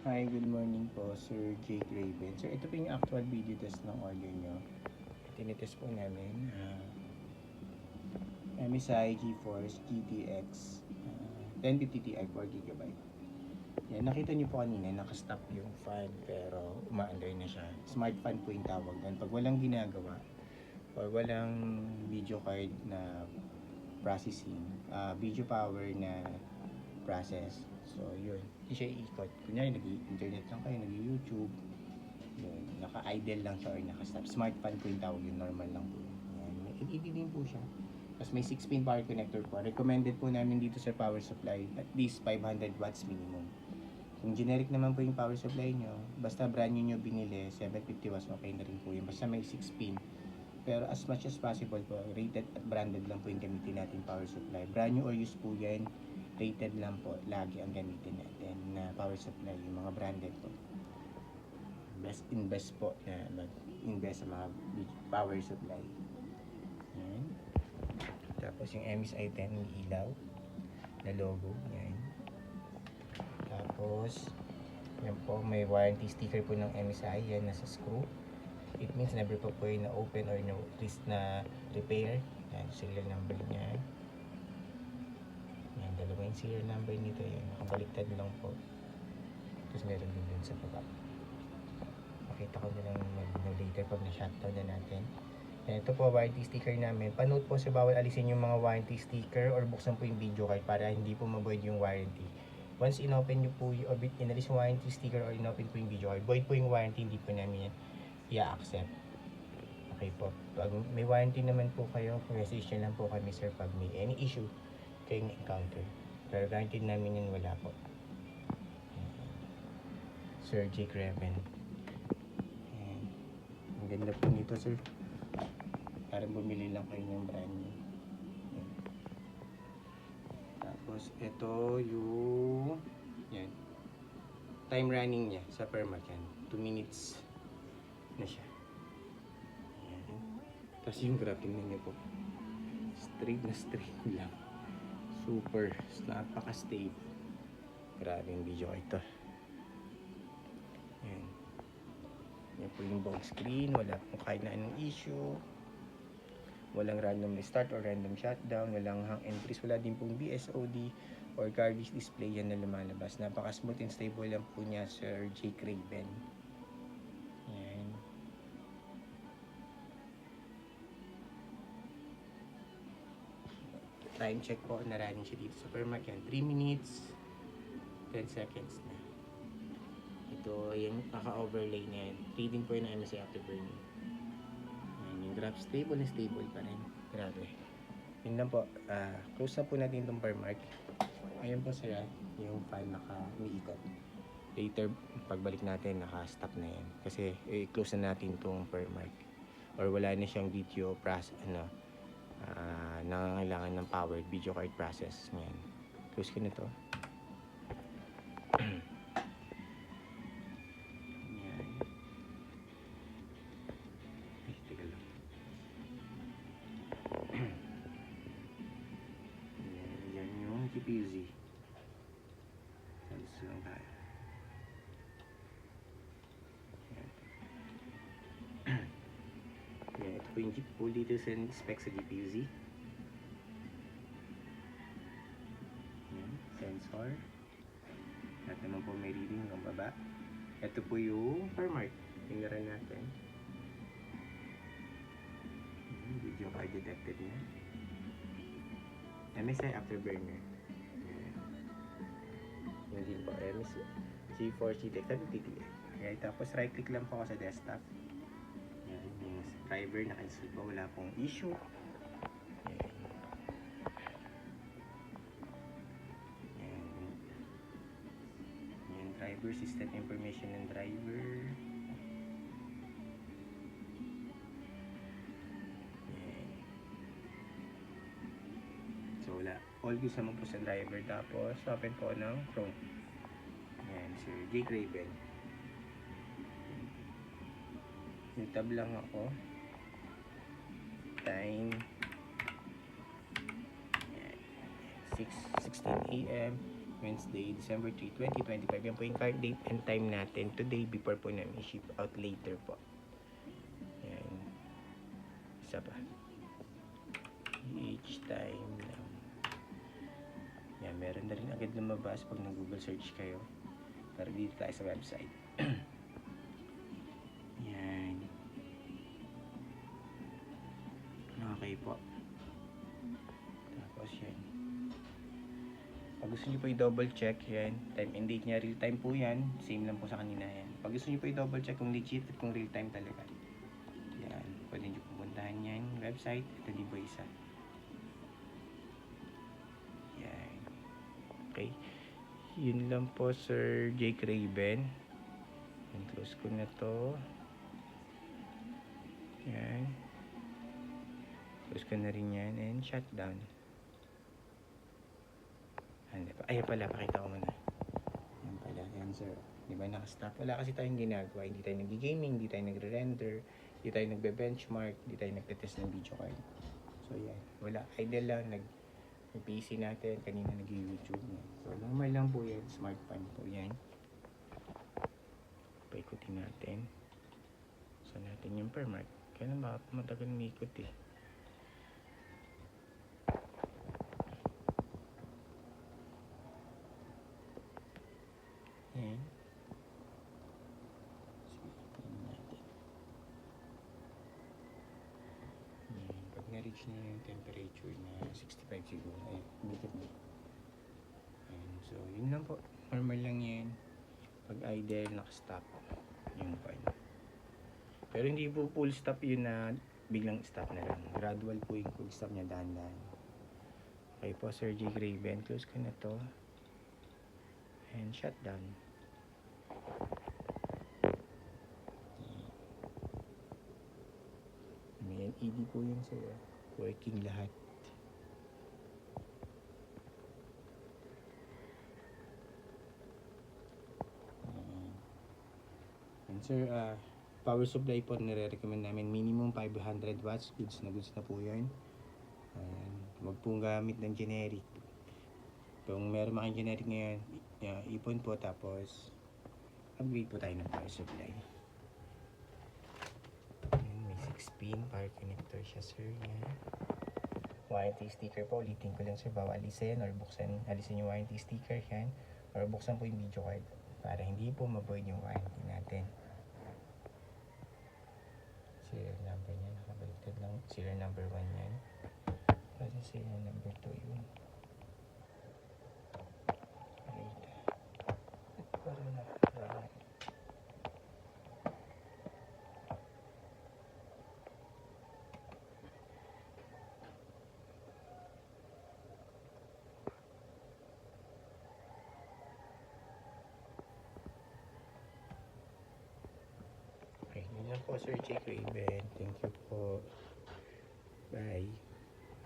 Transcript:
Hi, good morning po, Sir Jake Raven. Sir, ito po yung actual video test ng order nyo. Tinitest po namin MSI GeForce GTX 1050 Ti 4GB. Yan, nakita nyo po kanina, nakastop yung fan pero umaandar na siya. Smart fan po yung tawag doon. Pag walang ginagawa or walang video card na processing, video power na process. So, yun. Hindi siya iikot. Kunyari, nag-internet lang kayo, nag-YouTube. Yun. Naka-idle lang siya or naka-stop. Smart fan po yung tawag yun. Normal lang po. Yan. May LED din po siya. Tapos may 6-pin power connector po. Recommended po namin dito sa power supply. At least 500 watts minimum. Kung generic naman po yung power supply nyo, basta brand new nyo binili, 750 watts, okay na rin po yun. Basta may 6-pin. Pero as much as possible po, rated at branded lang po yung gamitin natin power supply. Brand new or used po yan, rated lang po lagi ang gamitin natin na power supply, yung mga branded po. Best po na mag-invest sa mga power supply. Yan. Tapos yung MSI 10 ilaw na logo. Yan. Tapos, yan po, may warranty sticker po ng MSI. Yan, nasa screw. It means never po yung na-open or no-risk na repair. Yan, serial number niya. Yan, dalawa yung serial number nito. Yan, nakabaliktad lang po. Tapos meron din dun sa baba. Makita ko na lang later pag na-shutdown na natin. Yan, ito po warranty sticker namin. Panood po sa bawal alisin yung mga warranty sticker or buksan po yung video card para hindi po ma-void yung warranty. Once in-open nyo po or inalis yung warranty sticker or in-open po yung video card, void po yung warranty, hindi po namin yan i-accept. Okay po. Pag may warranty naman po kayo, message lang po kami sir pag may any issue kayong encounter. Pero guaranteed namin yun wala po. Sir Jake Raven. Ang ganda po nito sir. Parang bumili lang kayo ng brand new. Tapos ito yung yan. Time running niya sa permac yan. 2 minutes na siya. Ayan. Tapos yung graph, tingnan niyo po. Straight na straight lang. Super. Napaka-stable. Grabe yung video ito. Ayan. Yan po yung buong screen. Wala pong kahit na anong issue. Walang random restart or random shutdown. Walang hang and freeze. Wala din pong BSOD or garbage display yan na lumalabas. Napaka-smooth and stable lang po niya, Sir Jake Raven. Ayan. Time check po, naraning siya dito sa permac yan. 3 minutes, 10 seconds na. Ito, yung naka-overlay na yan. Reading po yun ng MSI Afterburn. Ayan, yung graph stable na stable pa rin. Grabe. Yun lang po, close na po natin itong permac. Ayan po sila, yung fan naka-umiikot. Later, pagbalik natin, naka-stop na yan. Kasi, close na natin itong permac. Or wala na siyang video nangangailangan ng powered video card process. Ngayon, close ko na to. Yan. Ay, teka lang. Yan yung GPU-Z. Alis lang tayo. Yan. Yan, ito po yung full details and specs sa GPU-Z. Sensor. At naman po may reading ng baba. Ito po yung permac. Tingnan natin. Video card detected na. MSI Afterburner. Yan din po. MSI GeForce GTX 1050 Ti. Okay, tapos right click lang po ako sa desktop. Yan, yung driver naka-install po. Wala pong issue. Driver system information ng driver. Yan. So wala, all good naman po sa driver. Tapos open po ng Chrome. Yan, Sir Jake Raven. Yung tab lang ako. Time. Yan. 6:16 AM. Wednesday, December 3, 2025. Yan po yung card date and time natin. Today, before po namin i-ship out later po. Yan. Isa pa. Each time lang. Yan, meron na rin agad lumabas pag nag-Google search kayo. Pero dito tayo sa website. Yan. Okay po. Tapos yan. Pag gusto nyo po i-double check yan, time and date nya, real time po yan. Same lang po sa kanina yan. Pag gusto nyo po i-double check kung legit at kung real time talaga. Yan. Pwede nyo pupuntahan yan. Website. Ito din po isa. Yan. Okay. Yun lang po, Sir Jake Raven. Yan, close ko na to. Yan. Close ko na rin yan and shutdown. Ay pala, pakita ko muna. Yan pala, yan sir. Di ba naka-stop? Wala kasi tayong ginagawa. Hindi tayo nag-gaming, hindi tayo nagre-render, hindi tayo nagbe-benchmark, hindi tayo nagte-test ng video card. So yan, wala. Idle lang, nag-PC natin, kanina nag-YouTube. So normal lang po yan, smartphone po yan. Paikutin natin. So natin yung per mark. Kaya na baka matagal umikot eh. Yan. Tingnan natin. Yan. Pag na-reach na yung temperature na 65 siguro, ay, umikot na. Yan. So, yun lang po. Normal lang yan. Pag idle, naka-stop. Yung fine. Pero hindi po full stop yun na biglang stop na lang. Gradual po yung full stop niya, dahan-dahan. Okay po, Sir J. Graven. Close ko na to. And shut down. May LED po yun sir. Working lahat. And sir, power supply po nire-recommend namin minimum 500 watts. Goods na po yun. Ayan. Huwag pong gamit ng generic. Kung meron mga generic ngayon, ipon po tapos upgrade po tayo ng power supply. Ayan, may 6-pin power connector siya sir. Ayan. Warranty sticker po. Ulitin ko lang sir, bawa alisin or buksan, alisin yung warranty sticker yan or buksan po yung video card para hindi po ma-void yung warranty natin. Serial number niya, nakabaliktad lang. Serial number 1 yan. Kasi serial number 2 yun. Okay, yun lang po Sir Jake Raven. Thank you po. Bye.